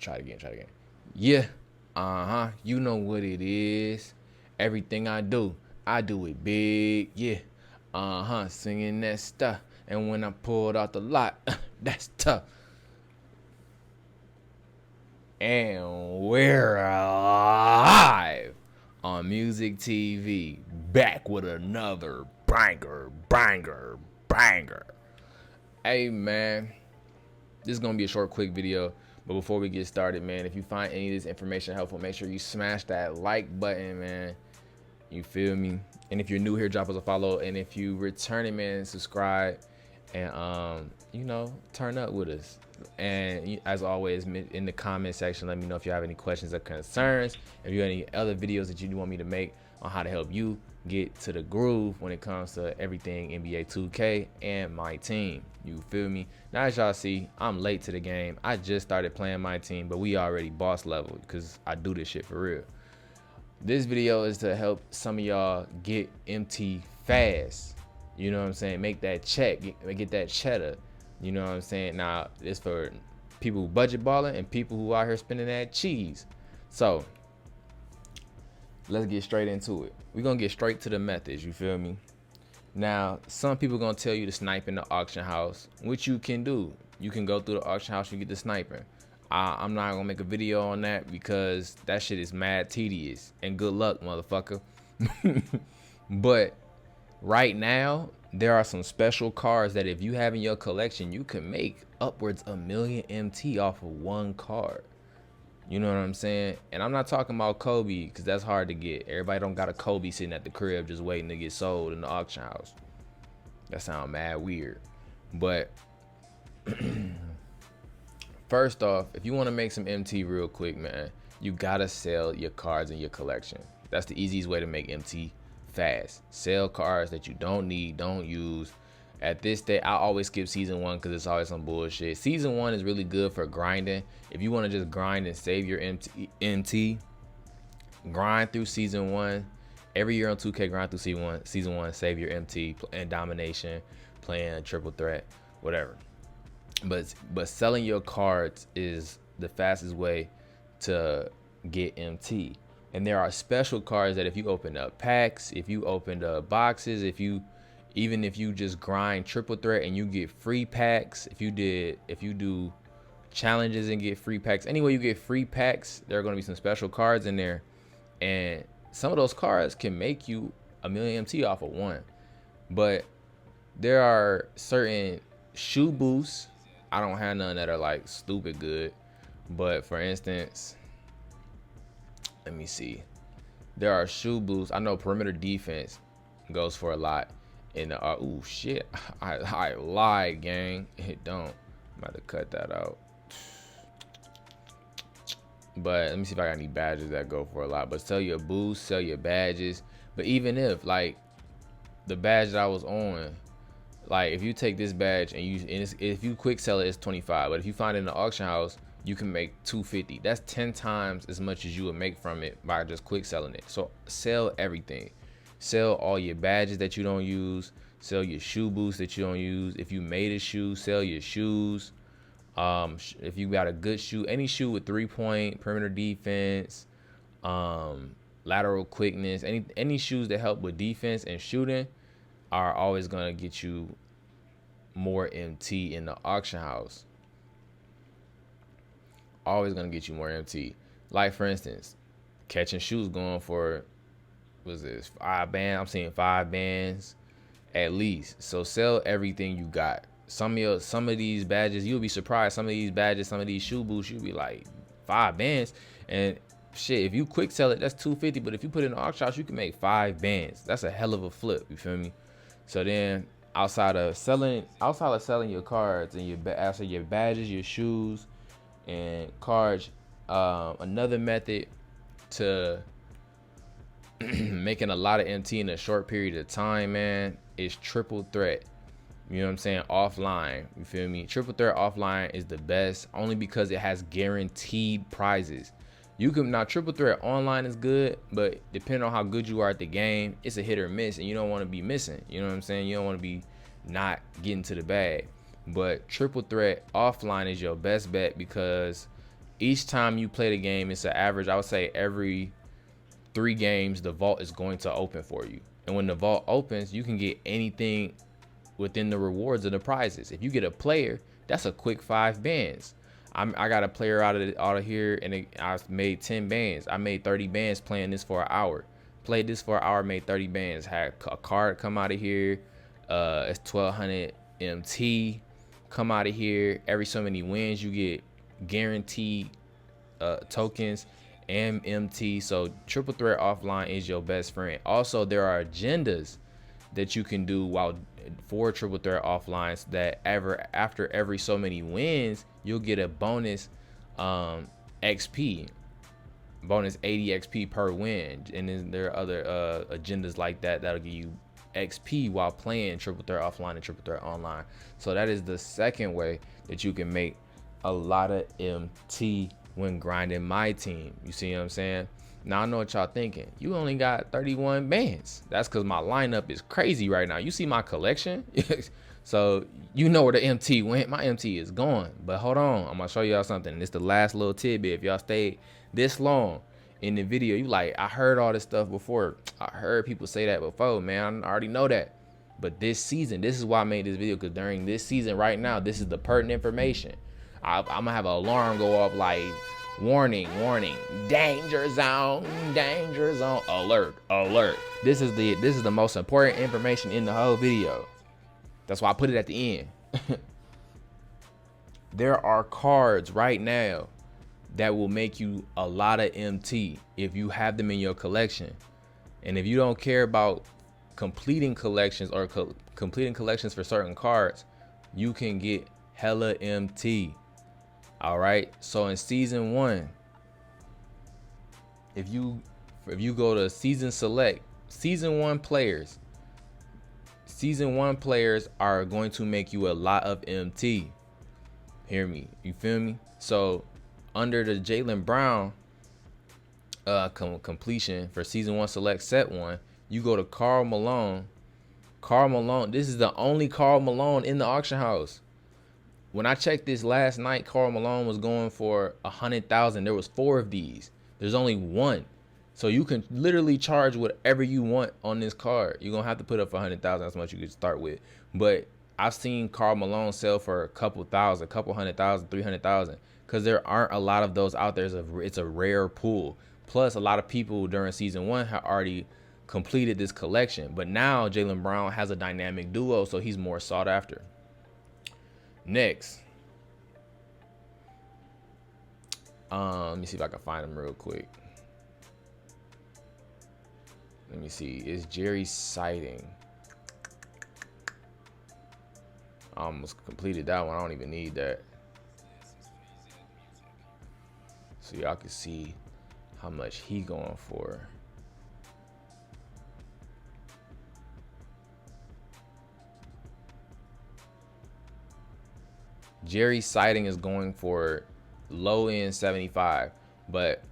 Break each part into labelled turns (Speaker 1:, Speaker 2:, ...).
Speaker 1: Try it again. Yeah. You know what it is. Everything I do it big. Yeah. Singing that stuff. And when I pulled out the lot, that's tough. And we're live on Music TV, back with another banger. Hey man, this is gonna be a short, quick video. But before we get started, man, if you find any of this information helpful, make sure you smash that like button, man. You feel me? And if you're new here, drop us a follow. And if you returning, man, subscribe and turn up with us. And as always, in the comment section, let me know if you have any questions or concerns. If you have any other videos that you want me to make on how to help you get to the groove when it comes to everything NBA 2K and my team. You feel me? Now, as y'all see, I'm late to the game. I just started playing my team, but we already boss level because I do this shit for real. This video is to help some of y'all get MT fast. You know what I'm saying? Make that check, get that cheddar. You know what I'm saying? Now, it's for people who budget balling and people who out here spending that cheese. So, let's get straight into it. We're going to get straight to the methods, you feel me? Now, some people going to tell you to snipe in the auction house, which you can do. You can go through the auction house and get the sniping. I'm not going to make a video on that because that shit is mad tedious. And good luck, motherfucker. But right now, there are some special cards that if you have in your collection, you can make upwards of 1 million MT off of one card. You know what I'm saying? And I'm not talking about Kobe because that's hard to get. Everybody don't got a Kobe sitting at the crib just waiting to get sold in the auction house. That sounds mad weird. But first off, if you want to make some MT real quick, man, you gotta sell your cards in your collection. That's the easiest way to make MT fast. Sell cards that you don't need, don't use. At this day, I always skip season 1 because it's always some bullshit. Season 1 is really good for grinding. If you want to just grind and save your MT, grind through season 1. Every year on 2K, grind through season 1, save your MT and domination, playing triple threat, whatever. But selling your cards is the fastest way to get MT. And there are special cards that if you open up packs, if you open up boxes, even if you just grind triple threat and you get free packs, if you do challenges and get free packs, anyway you get free packs, there are going to be some special cards in there. And some of those cards can make you 1 million MT off of one. But there are certain shoe boosts. I don't have none that are like stupid good. But for instance, let me see. There are shoe boosts. I know perimeter defense goes for a lot. And oh shit, I lied, gang. It don't. I'm about to cut that out. But let me see if I got any badges that go for a lot. But sell your boosts, sell your badges. But even if like the badge that I was on, like if you take this badge and if you quick sell it, it's 25. But if you find it in the auction house, you can make 250. That's 10 times as much as you would make from it by just quick selling it. So sell everything. Sell all your badges that you don't use. Sell your shoe boosts that you don't use. If you made a shoe, sell your shoes. If you got a good shoe, any shoe with 3-point, perimeter defense, lateral quickness, any shoes that help with defense and shooting are always gonna get you more MT in the auction house. Always gonna get you more MT. Like for instance, catching shoes going for, what's this, 5 bands? I'm seeing 5 bands at least. So sell everything you got. Some of these badges, you'll be surprised. Some of these badges, some of these shoe boots, you'll be like 5 bands. And shit, if you quick sell it, that's 250. But if you put it in the auction house, you can make 5 bands. That's a hell of a flip. You feel me? So then, outside of selling your cards and your badges, your shoes, and cards, another method to making a lot of MT in a short period of time, man, is triple threat. You know what I'm saying? Offline. You feel me? Triple threat offline is the best only because it has guaranteed prizes. You can now triple threat online is good, but depending on how good you are at the game, it's a hit or miss, and you don't want to be missing. You know what I'm saying? You don't want to be not getting to the bag. But triple threat offline is your best bet because Each time you play the game, it's an average. I would say every 3 games, the vault is going to open for you. And when the vault opens, you can get anything within the rewards of the prizes. If you get a player, that's a quick 5 bands. I got a player out of here, and I made 10 bands. I made 30 bands playing this for an hour. Played this for an hour, made 30 bands. Had a card come out of here. It's 1200 MT come out of here. Every so many wins, you get guaranteed tokens and MT. So triple threat offline is your best friend. Also, there are agendas that you can do for triple threat offlines that after every so many wins, you'll get a bonus XP, bonus 80 XP per win. And then there are other agendas like that that'll give you XP while playing triple threat offline and triple threat online. So that is the second way that you can make a lot of MT when grinding my team. You see what I'm saying? Now I know what y'all thinking. You only got 31 bands. That's because my lineup is crazy right now. You see my collection? So you know where the MT went. My MT is gone. But hold on, I'm gonna show y'all something. This the last little tidbit. If y'all stayed this long in the video, you like, I heard all this stuff before. I heard people say that before, man. I already know that. But this season, this is why I made this video, because during this season right now, this is the pertinent information. I'm gonna have an alarm go off like, warning, danger zone, alert. This is the most important information in the whole video. That's why I put it at the end. There are cards right now that will make you a lot of MT if you have them in your collection. And if you don't care about completing collections or completing collections for certain cards, you can get hella MT. All right, so in season 1, if you go to season select, season 1 players are going to make you a lot of MT. Hear me, you feel me? So under the Jaylen Brown completion for season 1 select set 1, you go to Karl Malone. This is the only Karl Malone in the auction house. When I checked this last night, Karl Malone was going for 100,000. There was 4 of these. There's only 1. So you can literally charge whatever you want on this card. You're going to have to put up 100,000. That's how much you could start with. But I've seen Karl Malone sell for a couple thousand, a couple 100,000, 300,000. Because there aren't a lot of those out there. It's a rare pool. Plus, a lot of people during season 1 have already completed this collection. But now Jaylen Brown has a dynamic duo, so he's more sought after. Next, let me see if I can find him real quick. Let me see. It's Jerry Sighting. I almost completed that one. I don't even need that. So y'all can see how much he going for. Jerry Sighting is going for low end 75, but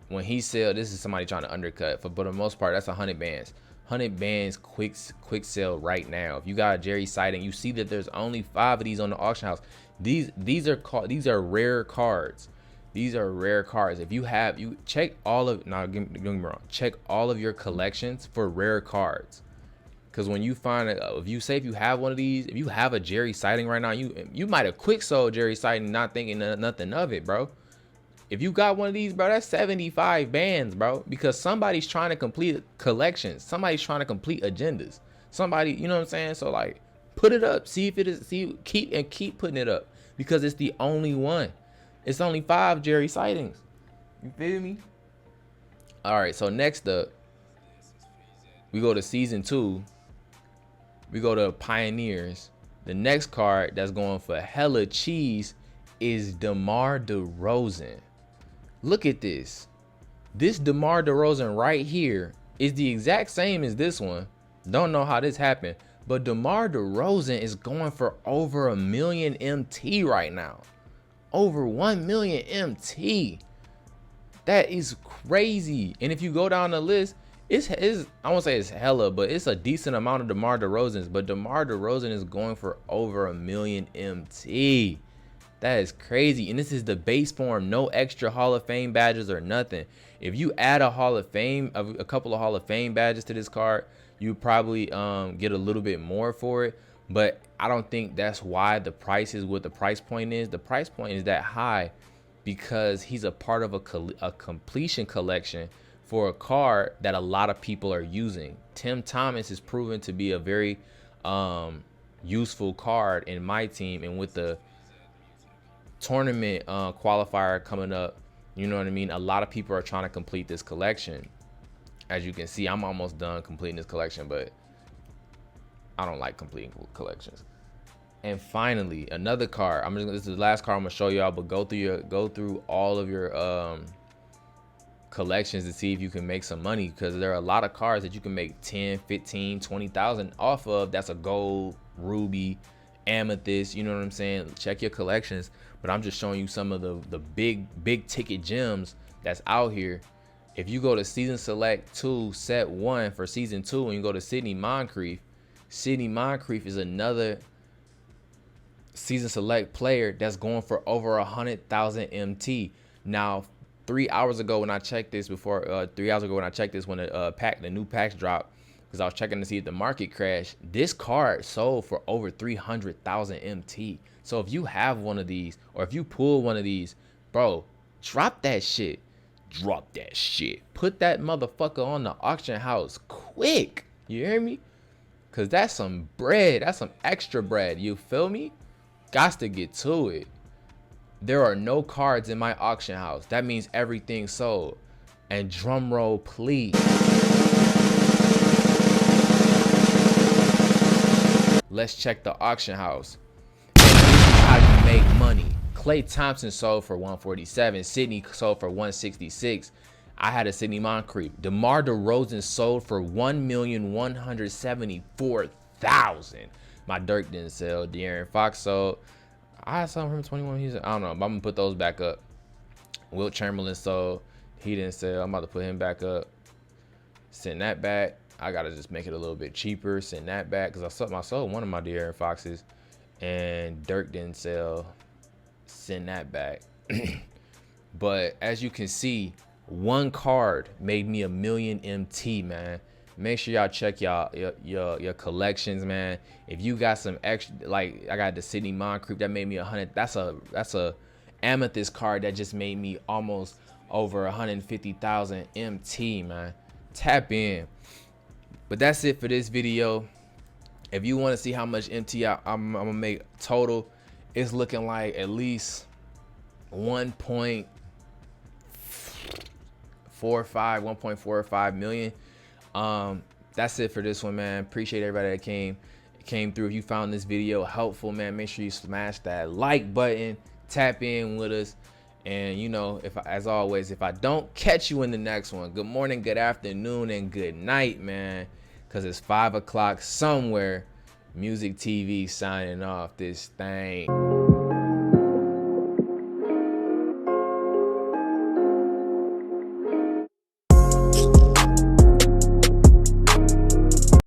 Speaker 1: when he sell, this is somebody trying to undercut. For the most part, that's 100 bands. 100 bands quick sell right now. If you got Jerry Sighting, you see that there's only 5 of these on the auction house. These are rare cards. These are rare cards. If you check all of, now don't get me wrong, check all of your collections for rare cards. Because when you find it, if you have one of these, if you have a Jerry Sighting right now, you might have quick sold Jerry Sighting not thinking nothing of it, bro. If you got one of these, bro, that's 75 bands, bro. Because somebody's trying to complete collections. Somebody's trying to complete agendas. Somebody, you know what I'm saying? So like, put it up. See if it is. Keep putting it up, because it's the only one. It's only 5 Jerry Sightings. You feel me? All right. So next up, we go to season 2. We go to Pioneers. The next card that's going for hella cheese is DeMar DeRozan. Look at this. This DeMar DeRozan right here is the exact same as this one. Don't know how this happened, but DeMar DeRozan is going for over 1 million MT right now. Over 1 million MT. That is crazy. And if you go down the list, it's I won't say it's hella, but it's a decent amount of DeMar DeRozans. But DeMar DeRozan is going for over 1 million MT. That is crazy. And this is the base form, no extra Hall of Fame badges or nothing. If you add a Hall of Fame, a couple of Hall of Fame badges to this card, you probably get a little bit more for it. But I don't think that's why the price is what the price point is. The price point is that high because he's a part of a completion collection for a card that a lot of people are using. Tim Thomas is proven to be a very useful card in my team, and with the tournament qualifier coming up, you know what I mean, a lot of people are trying to complete this collection. As you can see, I'm almost done completing this collection, but I don't like completing collections. And finally, another card. This is the last card I'm gonna show y'all, but go through all of your collections to see if you can make some money, because there are a lot of cards that you can make 10, 15, 20,000 off of. That's a gold, ruby, amethyst, you know what I'm saying? Check your collections. But I'm just showing you some of the big ticket gems that's out here. If you go to Season Select 2 Set 1 for Season 2 and you go to Sidney Moncrief is another Season Select player that's going for over 100,000 MT. Now 3 hours ago when I checked this, when the new packs dropped, because I was checking to see if the market crashed, this card sold for over 300,000 MT. So if you have one of these, or if you pull one of these, bro, drop that shit. Put that motherfucker on the auction house quick. You hear me? Cause that's some bread. That's some extra bread. You feel me? Gots to get to it. There are no cards in my auction house. That means everything sold. And drum roll, please. Let's check the auction house. And this is how you make money. Klay Thompson sold for 147. Sidney sold for 166. I had a Sidney Moncrief. DeMar DeRozan sold for 1,174,000. My Dirk didn't sell. De'Aaron Fox sold. I saw him 21. I don't know, but I'm gonna put those back up. Wilt Chamberlain sold. He didn't sell. I'm about to put him back up. Send that back. I gotta just make it a little bit cheaper. Send that back because I sold one of my De'Aaron Foxes, and Dirk didn't sell. Send that back. But as you can see, one card made me 1 million MT, man. Make sure y'all check your collections, man. If you got some extra, like I got the Sidney Moncrief that made me 100. That's a amethyst card that just made me almost over 150,000 MT, man. Tap in. But that's it for this video. If you want to see how much MT I'm gonna make total, it's looking like at least 1.45 million. That's it for this one, man. Appreciate everybody that came through. If you found this video helpful, man, make sure you smash that like button, tap in with us. And you know, as always, if I don't catch you in the next one, good morning, good afternoon, and good night, man, because it's 5 o'clock somewhere. Music TV signing off this thing.